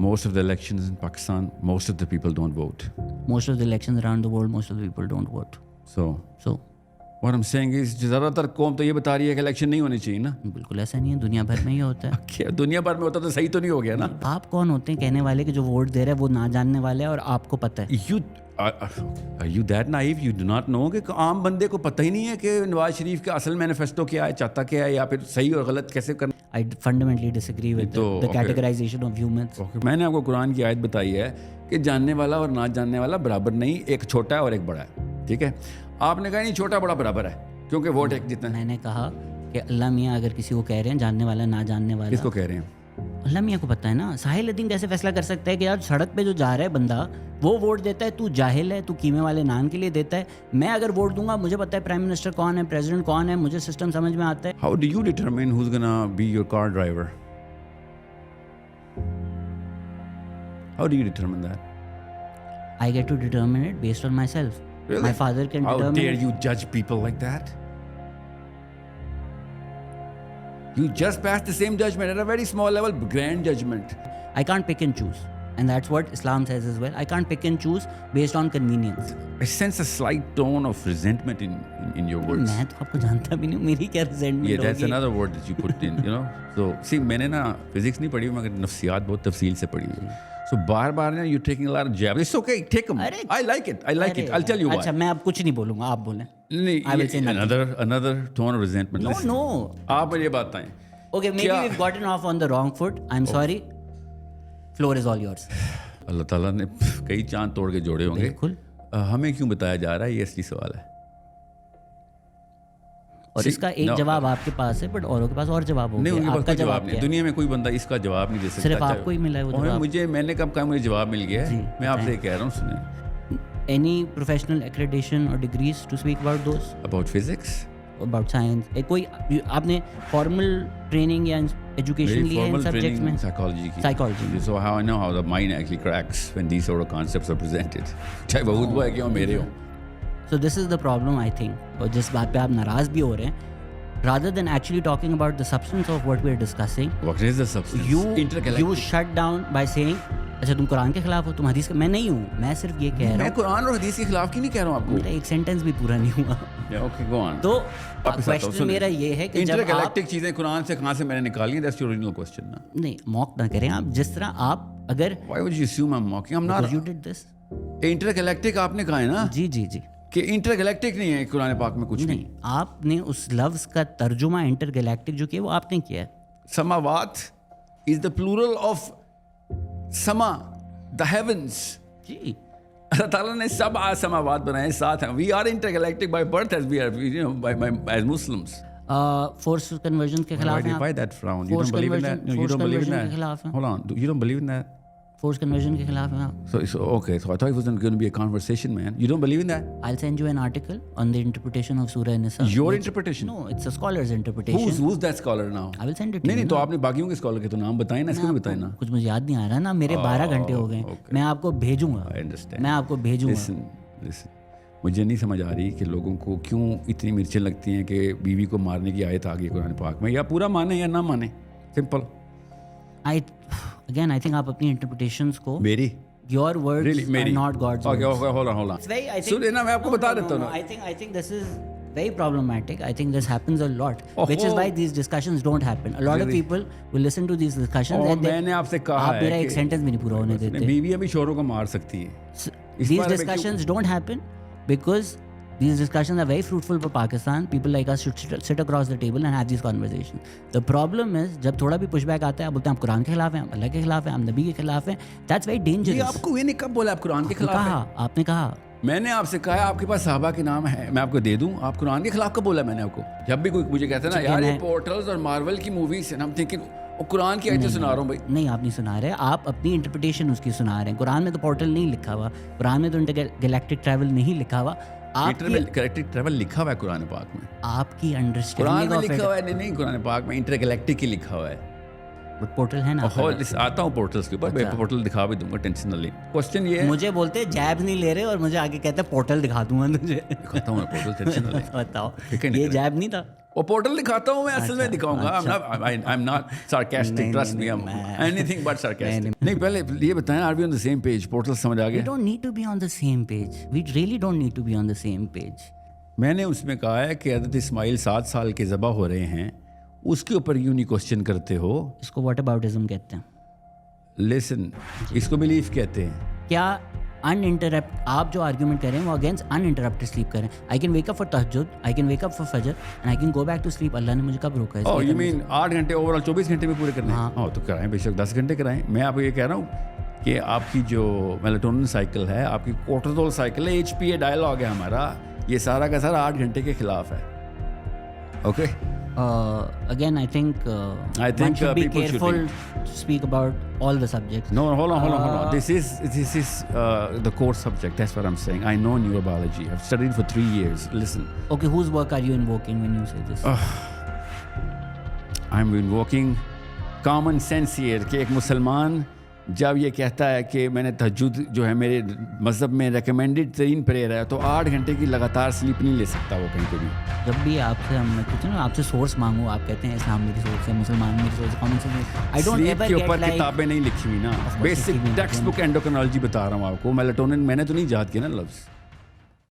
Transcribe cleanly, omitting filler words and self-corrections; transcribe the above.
Most of the elections in Pakistan, most of the people don't vote. Most of the elections around the world, most of the people don't vote. So what I'm saying is ज़्यादातर कौम तो ये बता रही है कि election नहीं होनी चाहिए ना. बिल्कुल ऐसा नहीं है, दुनिया भर में ही होता है. क्या दुनिया भर में होता तो सही तो नहीं हो गया ना. आप कौन होते हैं कहने वाले कि जो वोट दे रहे हैं वो ना जानने वाले हैं और आपको पता है. Are you that naive? You do not know कि आम बंदे को पता ही नहीं है कि नवाज शरीफ का असल मैनिफेस्टो क्या है, चाहता क्या है, या फिर सही और गलत कैसे करना. I fundamentally disagree with the categorization of humans. मैंने आपको कुरान की आयत बताई है कि जानने वाला और ना जानने वाला बराबर नहीं, एक छोटा है और एक बड़ा है. ठीक है, आपने कहा नहीं छोटा बड़ा बराबर है क्योंकि वोट एक जितना. मैंने कहा कि अल्लाह मियाँ अगर किसी को कह रहे हैं जानने वाला ना जानने वाला, किसको कह रहे हैं? अल्लाह मियाँ को पता है ना. साहिल अदीन कैसे फैसला कर सकता है कि यार सड़क पे जो जा रहा है बंदा वो वोट देता है, तू जाहिल है, तू कीमे वाले नान के लिए देता है. मैं अगर वोट दूंगा मुझे पता है प्राइम मिनिस्टर कौन है, प्रेसिडेंट कौन है, मुझे सिस्टम समझ में आता है. How do you determine who's gonna be your car driver? How do you determine that? I get to determine it based on myself. Really? My father can determine. How dare you judge people like that? You just passed the same judgment at a very small level, grand judgment. I can't pick and choose. And that's what Islam says as well. I can't pick and choose based on convenience. I sense a slight tone of resentment in your words. मैं तो आपको जानता भी नहीं हूँ, मेरी क्या resentment Yeah, that's होगी. another word that you put in, you know. So, see, मैंने ना physics नहीं पढ़ी मगर नफ्सियात बहुत तफसील से पढ़ी हुई. So बार-बार ना you're taking a lot of jabs. It's okay, take them. I like it. I'll tell you why. अच्छा, मैं अब कुछ नहीं बोलूँगा, आप बोलें. नहीं, I will say nothing. another tone of resentment. No. आप मुझे बात बताएं. Okay, maybe we've gotten off on the wrong foot. I'm sorry. Floor is all yours. अल्लाह ताला ने कई चांद तोड़ के जोड़े होंगे. बिल्कुल. हमें क्यों बताया जा रहा है, ये असली सवाल है. और इसका एक जवाब आपके पास है, बट औरों के पास और जवाब होंगे. नहीं, उनके पास कोई जवाब नहीं. दुनिया में कोई बंदा इसका जवाब नहीं दे सकता. सिर्फ आपको ही मिला है वो जवाब. मैंने कब कहा मुझे जवाब मिल गया है. मैं आपसे कह रहा हूँ, सुने. Any professional accreditation or degrees to speak about those? About physics? About science. कोई आपने formal training या education लिया है इन subjects में? Psychology. So how I know how the mind actually cracks when these sort of concepts are presented. चाहे बहुत हुआ है कि मेरे हो. So this is the problem, I think. और जिस बात पे आप नाराज भी हो रहे हैं, rather than actually talking about the substance of what we're discussing, what is the substance? You shut down by saying, अच्छा तुम कुरान के खिलाफ हो, तुम हदीस के. मैं नहीं हूँ, मैं सिर्फ ये कह रहा हूँ. मैं कुरान और हदीस के खिलाफ की नहीं कह रहा हूँ आपको. मेरा एक सेंटेंस भी पूरा नहीं हुआ. Okay, go on. तो क्वेश्चन मेरा ये है कि जब इंटरगैलेक्टिक चीजें कुरान से कहाँ से मैंने निकाली हैं, that's your original question ना. नहीं, मॉक ना करें आप. जिस तरह आप अगर why would you assume I'm mocking? I'm not. You did this. Intergalactic आपने कहा है ना. जी कि इंटरगैलेक्टिक नहीं है कुरान पाक में कुछ नहीं. आपने उस लफ्ज का तर्जुमा इंटरगैलेक्टिक जो किया वो आपने किया है. समावात इज द प्लूरल ऑफ समा, द हेवंस. जी, अल्लाह ताला ने सब समावात बनाए, साथ हैं. We are intergalactic by birth as we are, you know, by as Muslims. Force conversion के खिलाफ हैं. Why that frown? You don't believe in that? No, you don't believe in that. Hold on, you don't believe in that? Force conversion के खिलाफ हैं आप. So okay, so I thought it wasn't going to be a conversation, man. You don't believe in that? I'll send you an article on the interpretation of Surah An-Nisa. Your interpretation? No, it's a scholar's interpretation. Who's that scholar now? I will send it to you. नहीं, तो आपने बाकियों के scholar के तो नाम बताए ना, इसको भी बताए ना. कुछ मुझे याद नहीं आ रहा ना, मेरे 12 घंटे हो गए. मैं आपको भेजूंगा. I understand. मैं आपको भेजूंगा. Listen. मुझे नहीं समझ आ रही कि लोगों को क्यों इतनी मिर्चें लगती हैं कि बीवी को मारने की आयत आ गई कुरान पाक में. या पूरा माने या ना माने, सिंपल. I think आप अपनी interpretations को मेरी your words are not God's words. Okay, hold on. सुनिए ना, मैं आपको बता देता हूँ. I think this is very problematic. I think this happens a lot, which is why these discussions don't happen. A lot of people will listen to these discussions and मैंने आपसे कहा है आप मेरा एक sentence भी नहीं पूरा होने देते. बीवी अभी शोरों को मार सकती है. These discussions don't happen because these discussions are very fruitful for Pakistan. People like us should sit across the table and have these conversations. The problem is जब थोड़ा भी pushback आता है, आप बोलते हैं आप कुरान के खिलाफ हैं, हम अल्लाह के खिलाफ हैं, हम नबी के खिलाफ हैं. That's very dangerous. ये आपको ये नहीं कब बोला आप कुरान के खिलाफ हैं? आपने कहा. मैंने आपसे कहा है आपके पास साहबा के नाम है, मैं आपको दे दूं. आप कुरान के खिलाफ कब बोला मैंने आपको? जब भी कोई मुझे कहता है ना यार ये पोर्टल्स और मार्वल की मूवीज है, हम थिंकिंग वो कुरान की आयतें सुना रहा हूँ भाई. नहीं, आप नहीं सुना रहे, आप अपनी इंटरप्रिटेशन उसकी सुना रहे हैं. कुरान में तो पोर्टल नहीं लिखा हुआ, कुरान में तो इंटरगैलेक्टिक ट्रैवल नहीं लिखा हुआ. इंटरगैलेक्टिक ट्रैवल लिखा हुआ है कुरान पाक में. आपकी अंडरस्टैंडिंग कुरान में लिखा हुआ है. नहीं, कुरान पाक में इंटरगैलेक्टिक ही लिखा हुआ है. पोर्टल है ना आपका? आता हूँ पोर्टल्स के ऊपर, मैं पोर्टल दिखा भी दूंगा, टेंशन ना ले। क्वेश्चन ये है, मुझे बोलते हैं जैब नहीं ले रहे और मुझे आगे कहते हैं पोर्टल दिखा दूंगा तुझे। दिखाता हूँ मैं पोर्टल, टेंशन ना ले। बताओ, ठीक है, नहीं ये करें। जैब नहीं था? वो पोर्टल दिखाता हूँ मैं, असल में दिखाऊंगा। I am not sarcastic, trust me, I'm anything but sarcastic। नहीं, पहले ये बताएं, are we on the same page? Portal समझ आ We गया? don't need to be on the same page. We really don't need to be on the same page. मैंने उसमें कहा है कि हज़रत इस्माइल 7 साल के ज़बा हो रहे हैं, उसके ऊपर यूं नहीं क्वेश्चन करते हो। इसको व्हाटअबाउटिज्म कहते हैं। लिसन, इसको बिलीफ कहते हैं। क्या अनइंटरप्ट, आप जो आर्ग्यूमेंट कर रहे हैं वो अगेंस्ट अनइंटरप्टेड स्लीप कर रहे हैं। I can wake up for तहज्जुद, I can wake up for फजर and I can go back to sleep. अल्लाह ने मुझे कब रोका है? ओह यू मीन 8 घंटे ओवरऑल 24 घंटे में पूरे करने हैं? हाँ तो कराएं, बेशक 10 घंटे कराएं। मैं आपको ये कह रहा हूँ कि आपकी जो मेलाटोनिन साइकिल है, आपकी कोर्टिसोल साइकिल है, HPA डायलॉग है हमारा, ये सारा का सारा 8 घंटे के खिलाफ है। Okay, again I think one should be careful to speak about all the subjects. No, hold on. This is the core subject. That's what I'm saying. I know neurobiology. I've studied for 3 years. Listen. Okay, whose work are you invoking when you say this? I'm invoking common sense here कि एक मुसलमान जब ये कहता है कि मैंने तहज्जुद जो है मेरे मज़हब में रिकमेंडेड तरीन प्रेयर है, तो 8 घंटे की लगातार स्लीप नहीं ले सकता वो कहीं पे भी। जब भी आपसे हम कुछ ना आपसे सोर्स मांगू, आप कहते हैं इस्लाम मेरी सोर्स है, मुसलमान मेरी सोर्स है, common sense. I don't ever के गेट ऊपर लाइक किताबें नहीं लिखी हुई ना, बेसिक टेक्स्ट बुक एंडोक्रिनोलॉजी बता रहा हूँ आपको। मेलाटोनिन मैंने तो नहीं याद किया ना लफ्ज़।